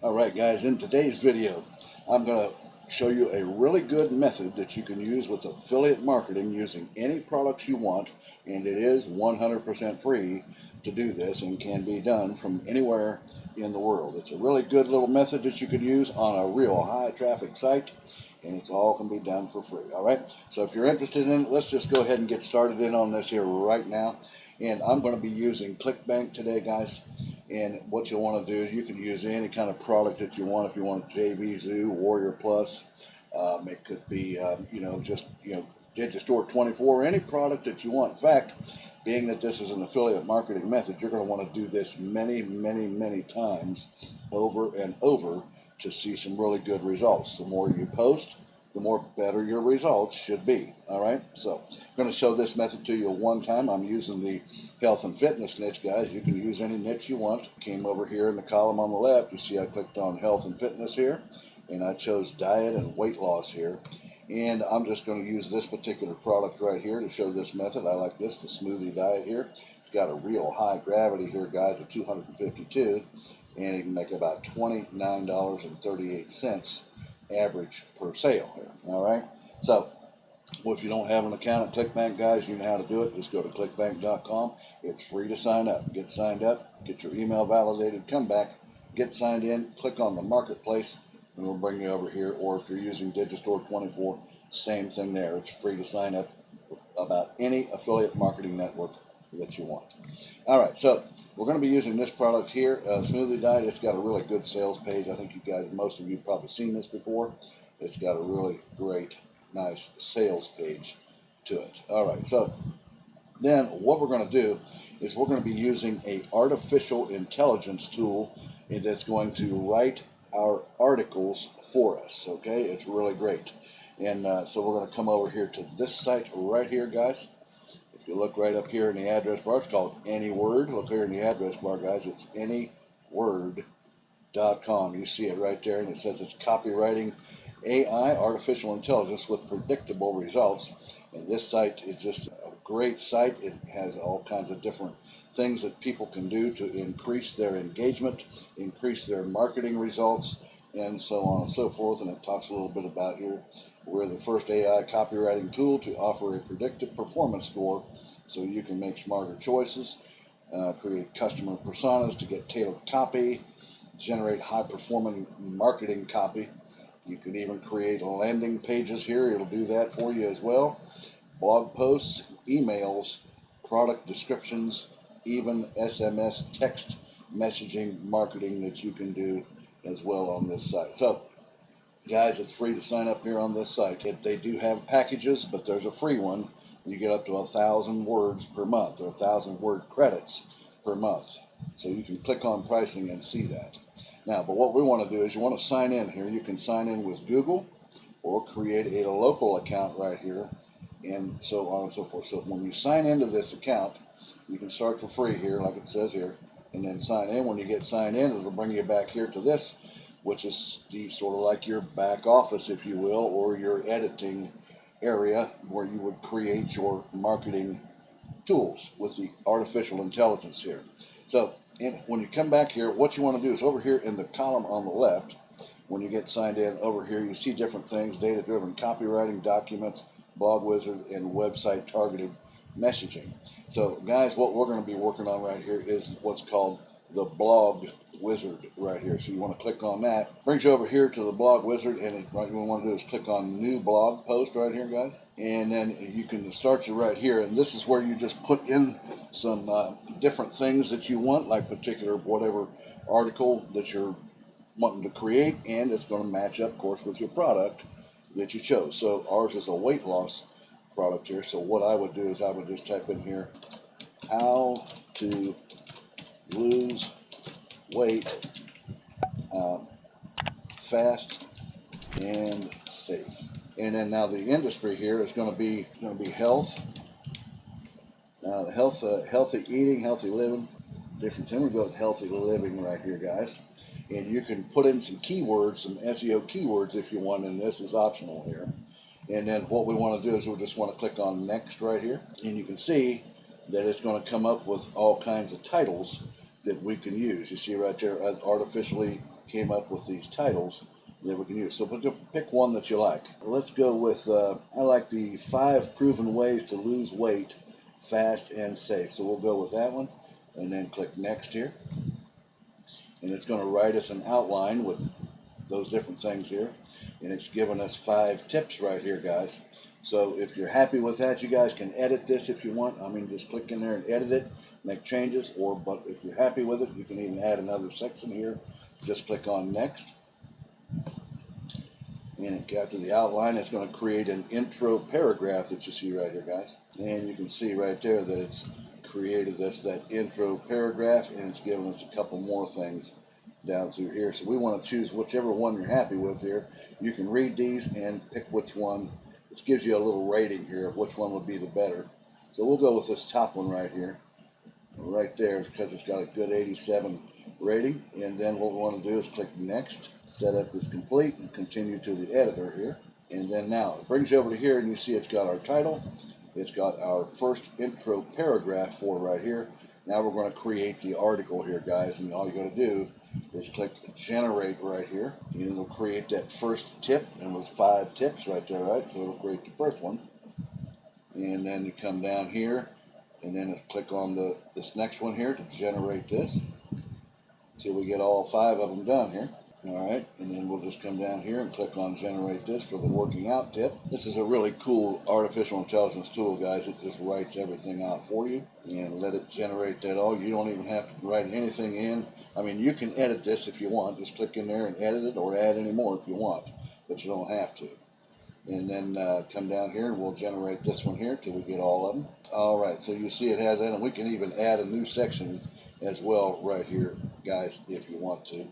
Alright guys, in today's video I'm going to show you a really good method that you can use with affiliate marketing using any products you want, and it is 100% free to do this and can be done from anywhere in the world. It's a really good little method that you can use on a real high traffic site, and it's all can be done for free. Alright, so if you're interested in it, let's just go ahead and get started in on this here right now. And I'm going to be using Clickbank today, guys. And what you'll want to do is you can use any kind of product that you want. If you want JV Zoo, Warrior Plus, it could be, Digistore 24, any product that you want. In fact, being that this is an affiliate marketing method, you're going to want to do this many, many, many times over and over to see some really good results. The more you post, the more better your results should be. All right, so I'm going to show this method to you one time. I'm using the health and fitness niche, guys. You can use any niche you want. Came over here in the column on the left. You see I clicked on health and fitness here, and I chose diet and weight loss here. And I'm just going to use this particular product right here to show this method. I like this, the smoothie diet here. It's got a real high gravity here, guys, at 252, and you can make about $29.38 average per sale here. All right, so if you don't have an account at Clickbank, guys, you know how to do it. Just go to clickbank.com. It's free to sign up. Get signed up, get your email validated, come back, get signed in, click on the marketplace, and we'll bring you over here. Or if you're using Digistore 24, same thing there. It's free to sign up about any affiliate marketing network that you want. All right, so we're going to be using this product here, Smoothie Diet. It's got a really good sales page. I think you guys, most of you, probably seen this before. It's got a really great, nice sales page to it. All right, so then what we're going to do is we're going to be using a artificial intelligence tool that's going to write our articles for us. Okay, it's really great. And so we're going to come over here to this site right here, guys. If you look right up here in the address bar, it's called AnyWord. Look here in the address bar, guys. It's anyword.com. You see it right there, and it says it's copywriting AI, artificial intelligence with predictable results. And this site is just a great site. It has all kinds of different things that people can do to increase their engagement, increase their marketing results, and so on and so forth. And it talks a little bit about here, we're the first AI copywriting tool to offer a predictive performance score so you can make smarter choices, create customer personas to get tailored copy, generate high-performing marketing copy. You can even create landing pages here. It'll do that for you as well. Blog posts, emails, product descriptions, even SMS text messaging marketing that you can do as well on this site. So, guys, it's free to sign up here on this site. They do have packages, but there's a free one. You get up to 1,000 words per month, or 1,000 word credits per month. So you can click on pricing and see that. Now, but what we want to do is you want to sign in here. You can sign in with Google or create a local account right here, and so on and so forth. So when you sign into this account, you can start for free here, like it says here, and then sign in. When you get signed in, it'll bring you back here to this, which is the sort of like your back office, if you will, or your editing area where you would create your marketing tools with the artificial intelligence here. So when you come back here, what you want to do is over here in the column on the left, when you get signed in, over here you see different things: data-driven copywriting, documents, blog wizard, and website targeted messaging. So guys, what we're going to be working on right here is what's called the blog wizard right here. So you want to click on that. Brings you over here to the blog wizard, and what you want to do is click on new blog post right here, guys. And then you can start you right here, and this is where you just put in some different things that you want, like particular whatever article that you're wanting to create, and it's going to match up, of course, with your product that you chose. So ours is a weight loss product here. So what I would do is I would just type in here, how to lose weight fast and safe. And then now the industry here is going to be health. Healthy eating, healthy living. Different thing. We go with healthy living right here, guys. And you can put in some keywords, some SEO keywords if you want, and this is optional here. And then what we want to do is we just want to click on next right here, and you can see that it's going to come up with all kinds of titles that we can use. You see right there, artificially came up with these titles that we can use. So we'll pick one that you like. Let's go with, I like the 5 proven ways to lose weight fast and safe. So we'll go with that one and then click next here. And it's going to write us an outline with those different things here. And it's giving us 5 tips right here, guys. So if you're happy with that, you guys can edit this if you want. I mean, just click in there and edit it, make changes. But if you're happy with it, you can even add another section here. Just click on next. And after the outline, it's going to create an intro paragraph that you see right here, guys. And you can see right there that it's created that intro paragraph, and it's given us a couple more things down through here. So we want to choose whichever one you're happy with here. You can read these and pick which one. It gives you a little rating here of which one would be the better. So we'll go with this top one right here. Right there, because it's got a good 87 rating. And then what we want to do is click next. Setup is complete, and continue to the editor here. And then now it brings you over to here, and you see it's got our title. It's got our first intro paragraph for right here. Now we're going to create the article here, guys, and all you got to do is click generate right here, and it'll create that first tip. And with 5 tips right there, right? So it'll create the first one, and then you come down here, and then click on this next one here to generate this until we get all 5 of them done here. Alright, and then we'll just come down here and click on generate this for the working out tip. This is a really cool artificial intelligence tool, guys. It just writes everything out for you and let it generate that all. You don't even have to write anything in. I mean, you can edit this if you want. Just click in there and edit it, or add any more if you want, but you don't have to. And then come down here and we'll generate this one here till we get all of them. Alright, so you see it has that, and we can even add a new section as well right here, guys, if you want to.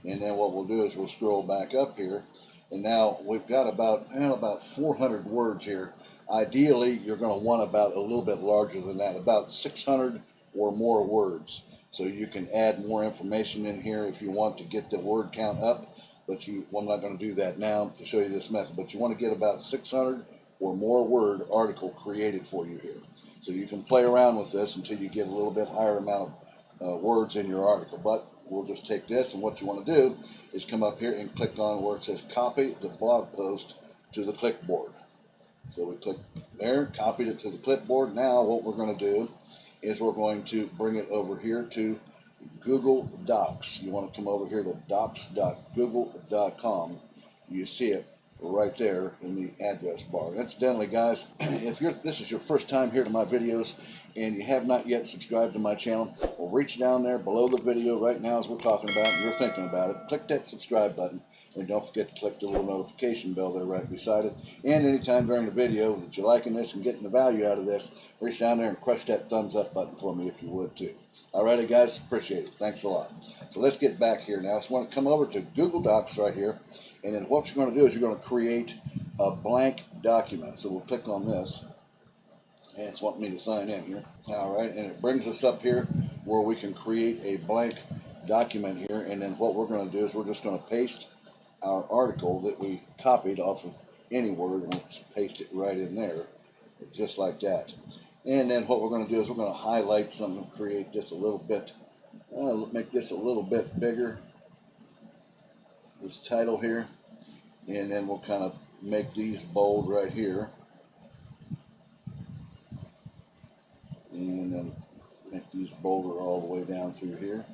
And then what we'll do is we'll scroll back up here, and now we've got about 400 words here. Ideally, you're going to want about a little bit larger than that, about 600 or more words. So you can add more information in here if you want to get the word count up. But I'm not going to do that now to show you this method. But you want to get about 600 or more word article created for you here. So you can play around with this until you get a little bit higher amount of words in your article. But we'll just take this, and what you want to do is come up here and click on where it says copy the blog post to the clipboard. So we click there, copied it to the clipboard. Now what we're going to do is we're going to bring it over here to Google Docs. You want to come over here to docs.google.com. You see it right there in the address bar. Incidentally, guys, if this is your first time here to my videos and you have not yet subscribed to my channel, well, reach down there below the video right now as we're talking about and you're thinking about it. Click that subscribe button, and don't forget to click the little notification bell there right beside it. And anytime during the video that you're liking this and getting the value out of this, reach down there and crush that thumbs up button for me if you would too. Alrighty, guys, appreciate it. Thanks a lot. So let's get back here now. So I want to come over to Google Docs right here, and then what you're going to do is you're going to create a blank document. So we'll click on this, and it's wanting me to sign in here. Alright, and it brings us up here where we can create a blank document here, and then what we're going to do is we're just going to paste our article that we copied off of any word, and we'll just paste it right in there, just like that. And then what we're going to do is we're going to highlight something, create this a little bit, make this a little bit bigger, this title here, and then we'll kind of make these bold right here, and then make these bolder all the way down through here.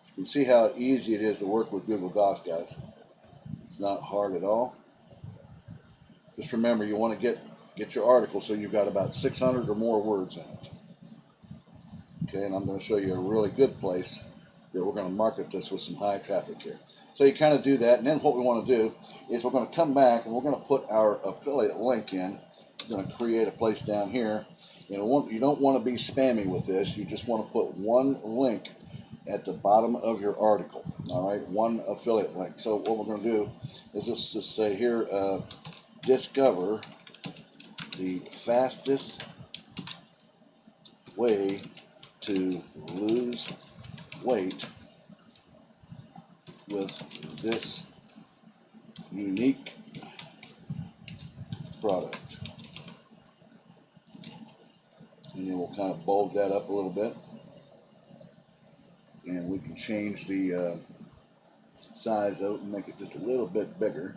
You can see how easy it is to work with Google Docs, guys. It's not hard at all. Just remember, you want to get your article so you've got about 600 or more words in it. Okay, and I'm going to show you a really good place that we're going to market this with some high traffic here. So you kind of do that, and then what we want to do is we're going to come back and we're going to put our affiliate link in. We're going to create a place down here. You don't want to be spammy with this. You just want to put one link at the bottom of your article. All right, one affiliate link. So what we're going to do is just say here, discover the fastest way to lose weight with this unique product. And then we'll kind of bold that up a little bit, and we can change the size of it and make it just a little bit bigger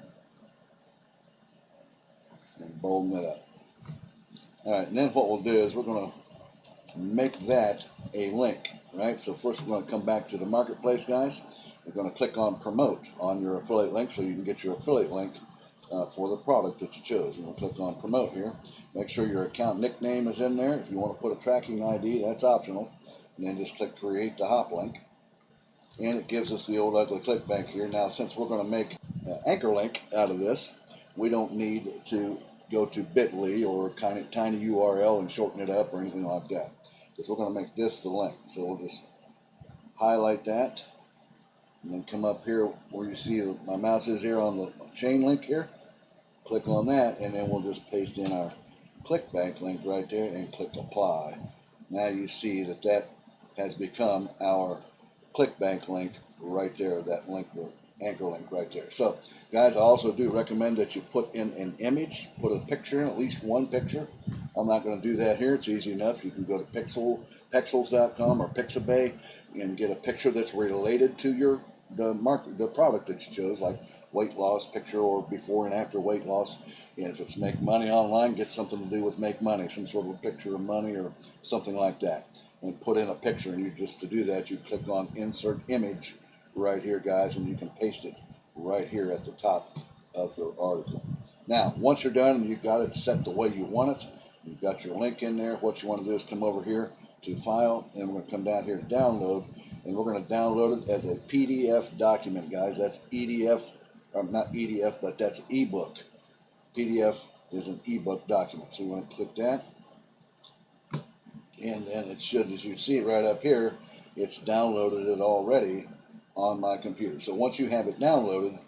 and bolden it up. All right, and then what we'll do is we're going to make that a link, right? So first we're going to come back to the marketplace, guys. We're going to click on promote on your affiliate link so you can get your affiliate link for the product that you chose. And we'll click on promote here. Make sure your account nickname is in there. If you want to put a tracking ID, that's optional. And then just click create the hop link. And it gives us the old ugly Clickbank here. Now, since we're going to make an anchor link out of this, we don't need to go to bit.ly or kind of tiny URL and shorten it up or anything like that, because we're going to make this the link. So we'll just highlight that and then come up here where you see my mouse is here on the chain link here. Click on that, and then we'll just paste in our Clickbank link right there and click apply. Now you see that that has become our Clickbank link right there, that link, anchor link right there. So guys, I also do recommend that you put in an image, put a picture in, at least one picture. I'm not going to do that here. It's easy enough. You can go to pexels.com or Pixabay and get a picture that's related to the product that you chose, like weight loss picture or before and after weight loss. And if it's make money online, get something to do with make money, some sort of a picture of money or something like that, and put in a picture. And to do that, you click on insert image right here, guys, and you can paste it right here at the top of your article. Now, once you're done and you've got it set the way you want it, you've got your link in there, what you want to do is come over here to file, and we're going to come down here to download, and we're going to download it as a PDF document, guys. That's EDF, or not EDF, but that's ebook. PDF is an ebook document. So you want to click that, and then it should, as you see it right up here, it's downloaded it already on my computer. So once you have it downloaded,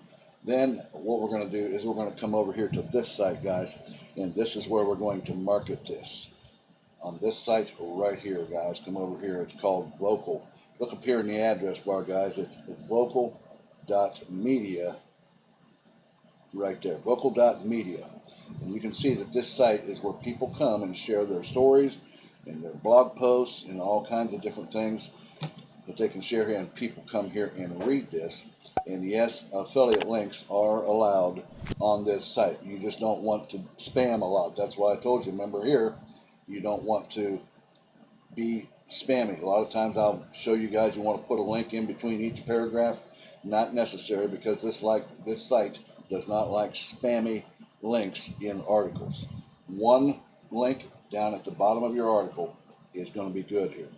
then what we're going to do is we're going to come over here to this site, guys, and this is where we're going to market this. On this site right here, guys, come over here. It's called Vocal. Look up here in the address bar, guys. It's vocal.media right there, vocal.media. And you can see that this site is where people come and share their stories and their blog posts and all kinds of different things that they can share here, and people come here and read this. And yes, affiliate links are allowed on this site. You just don't want to spam a lot. That's why I told you, remember here, you don't want to be spammy. A lot of times I'll show you guys, you want to put a link in between each paragraph. Not necessary, because this site does not like spammy links in articles. One link down at the bottom of your article is going to be good here.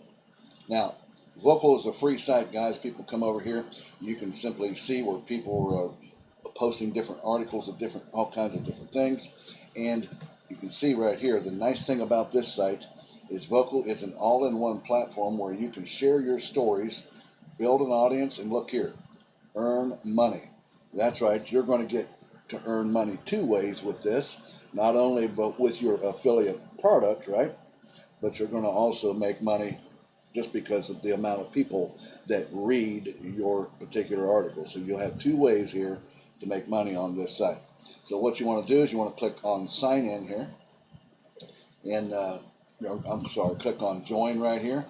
Now, Vocal is a free site, guys. People come over here. You can simply see where people are posting different articles of all kinds of different things. And you can see right here, the nice thing about this site is Vocal is an all-in-one platform where you can share your stories, build an audience, and look here, earn money. That's right, you're going to get to earn money two ways with this, not only but with your affiliate product, right? But you're going to also make money just because of the amount of people that read your particular article. So you'll have two ways here to make money on this site. So what you want to do is you want to click on sign in here, and click on join right here,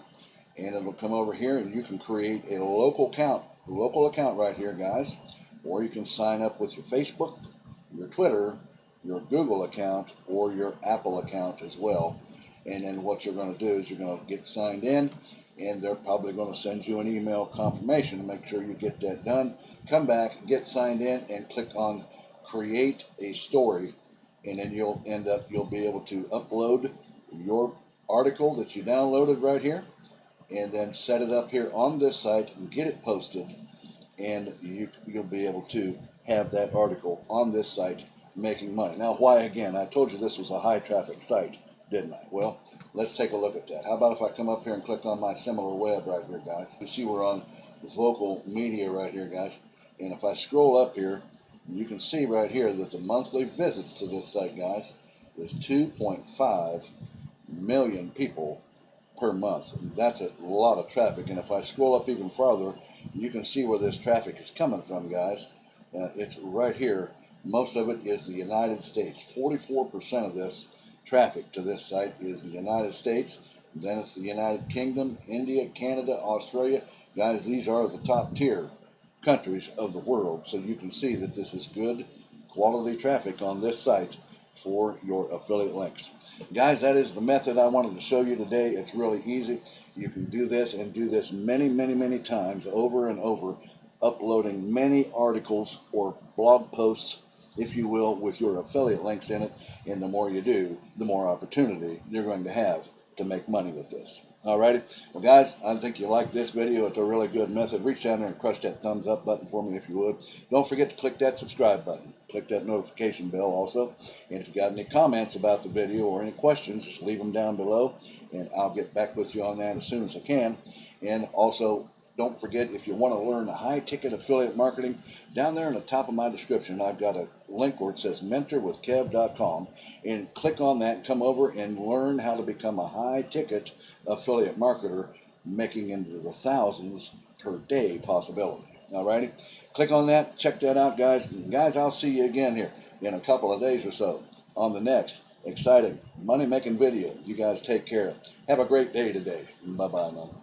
and it'll come over here, and you can create a local account right here, guys, or you can sign up with your Facebook, your Twitter, your Google account, or your Apple account as well. And then what you're going to do is you're going to get signed in, and they're probably going to send you an email confirmation. Make sure you get that done. Come back, get signed in, and click on create a story, and then you'll be able to upload your article that you downloaded right here, and then set it up here on this site and get it posted, and you'll be able to have that article on this site making money. Now, why again? I told you this was a high traffic site, didn't I? Well, let's take a look at that. How about if I come up here and click on my similar web right here, guys? You see we're on Vocal Media right here, guys. And if I scroll up here, you can see right here that the monthly visits to this site, guys, is 2.5 million people per month. And that's a lot of traffic. And if I scroll up even farther, you can see where this traffic is coming from, guys. It's right here. Most of it is the United States. 44% of this traffic to this site is the United States. Then it's the United Kingdom, India, Canada, Australia. Guys, these are the top tier countries of the world. So you can see that this is good quality traffic on this site for your affiliate links. Guys, that is the method I wanted to show you today. It's really easy. You can do this and do this many times over and over, uploading many articles or blog posts, if you will, with your affiliate links in it. And the more you do, the more opportunity you're going to have to make money with this. Alrighty, well guys, I think you like this video. It's a really good method. Reach down there and crush that thumbs up button for me if you would. Don't forget to click that subscribe button. Click that notification bell also. And if you got any comments about the video or any questions, just leave them down below and I'll get back with you on that as soon as I can. And also, don't forget, if you want to learn high-ticket affiliate marketing, down there in the top of my description, I've got a link where it says mentorwithkev.com, and click on that and come over and learn how to become a high-ticket affiliate marketer, making into the thousands per day possibility. Alrighty, click on that, check that out, guys. And guys, I'll see you again here in a couple of days or so on the next exciting money-making video. You guys take care. Have a great day today. Bye-bye now.